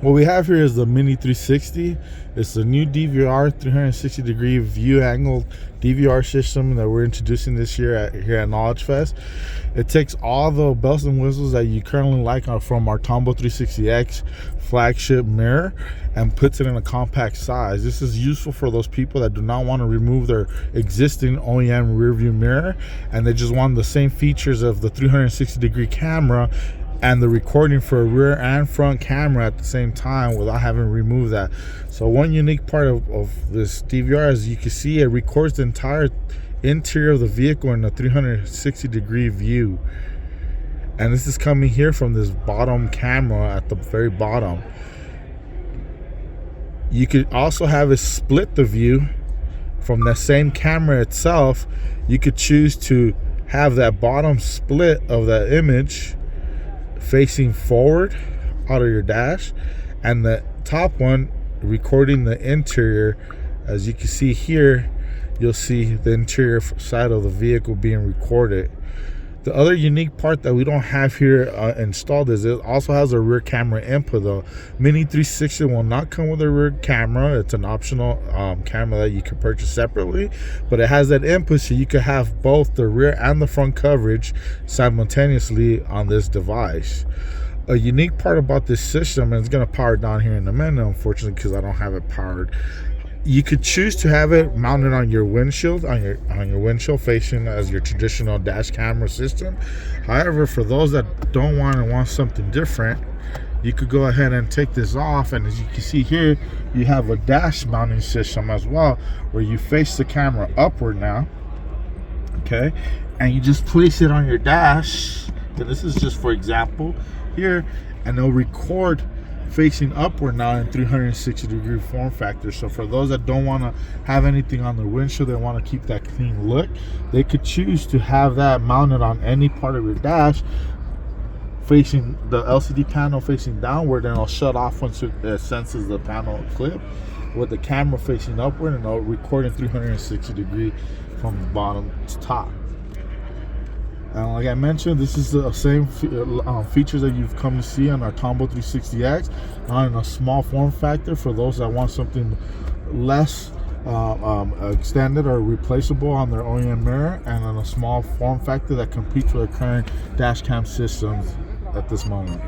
What we have here is the Mini 360. It's the new DVR 360 degree view angle DVR system that we're introducing this year here at Knowledge Fest. It takes all the bells and whistles that you currently like from our Tombow 360X flagship mirror and puts it in a compact size. This is useful for those people that do not want to remove their existing OEM rear view mirror and they just want the same features of the 360 degree camera and the recording for a rear and front camera at the same time without having to remove that. So one unique part of this DVR is you can see it records the entire interior of the vehicle in a 360 degree view. And this is coming here from this bottom camera at the very bottom. You could also have it split the view from the same camera itself. You could choose to have that bottom split of that image facing forward out of your dash, and the top one recording the interior. As you can see here, you'll see the interior side of the vehicle being recorded. The other unique part that we don't have here installed is it also has a rear camera input. The Mini 360 will not come with a rear camera. It's an optional camera that you can purchase separately, but it has that input so you can have both the rear and the front coverage simultaneously on this device. A unique part about this system, and it's going to power down here in a minute, unfortunately, because I don't have it powered. You could choose to have it mounted on your windshield, on your windshield facing as your traditional dash camera system. However, for those that don't want something different, you could go ahead and take this off, and as you can see here, you have a dash mounting system as well, where you face the camera upward now, okay, and you just place it on your dash. And this is just for example here, and it'll record facing upward now in 360 degree form factor. So for those that don't want to have anything on their windshield, they want to keep that clean look, they could choose to have that mounted on any part of your dash facing the LCD panel facing downward, and it'll shut off once it senses the panel clip, with the camera facing upward, and it'll record in 360 degree from bottom to top. And like I mentioned, this is the same features that you've come to see on our Tombow 360X, in a small form factor for those that want something less extended or replaceable on their OEM mirror, and in a small form factor that competes with the current dash cam systems at this moment.